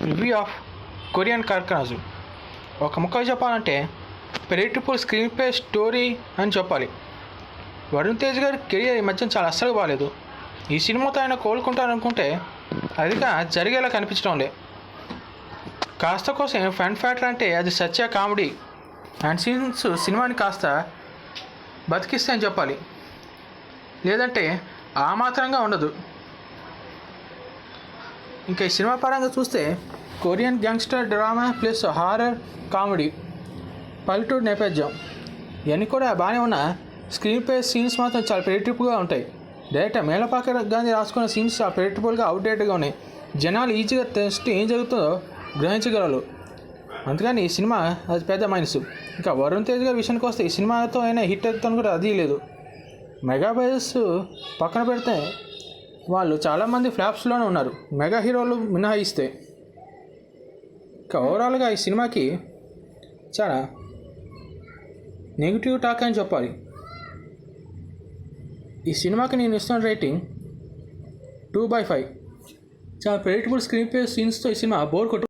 Review of Korean కార్కరాజు. ఒక ముక్క చెప్పాలంటే ప్రెడిక్టబుల్ స్క్రీన్ ప్లే స్టోరీ అని చెప్పాలి. వరుణ్ తేజ్ గారి కెరియర్ ఈ మధ్య చాలా అస్సలు బాగాలేదు. ఈ సినిమాతో ఆయన కోలుకుంటారనుకుంటే అదిగా జరిగేలా కనిపించడం లే. కాస్త కోసం ఫన్ ఫ్యాక్టర్ అంటే అది సత్య కామెడీ అండ్ సీన్స్ సినిమాని కాస్త బతికిస్తాయని చెప్పాలి, లేదంటే ఆ మాత్రంగా ఉండదు. ఇంకా ఈ సినిమా పరంగా చూస్తే Korean gangster drama plus horror comedy, పల్లెటూరు నేపథ్యం ఇవన్నీ కూడా బాగానే ఉన్న స్క్రీన్ ప్లే సీన్స్ మాత్రం చాలా ప్రెడిక్టబుల్గా ఉంటాయి. డైరెక్ట్ మేళపాక గాంధీ రాసుకున్న సీన్స్ చాలా ప్రెడిక్టబుల్గా అవుట్డేటెడ్గా ఉన్నాయి. జనాలు ఈజీగా టెస్ట్ ఏం జరుగుతుందో గ్రహించగలరు. అందుకని ఈ సినిమా అది పెద్ద మైనస్. ఇంకా వరుణ్ తేజ్ గారి విషయానికి వస్తే ఈ సినిమాతో అయినా హిట్ అవుతాను కూడా అది లేదు. మెగా బయర్స్ పక్కన పెడితే వాళ్ళు చాలామంది ఫ్లాప్స్లోనే ఉన్నారు, మెగా హీరోలు మినహాయిస్తే. ఇంకా ఓవరాల్గా ఈ సినిమాకి చాలా నెగిటివ్ టాక్ అని చెప్పాలి. ఈ సినిమాకి నేను ఇస్తున్న రేటింగ్ 2/5. చాలా ప్రెడిక్టబుల్ స్క్రీన్ ప్లే సీన్స్తో ఈ సినిమా బోర్ కొట్టు.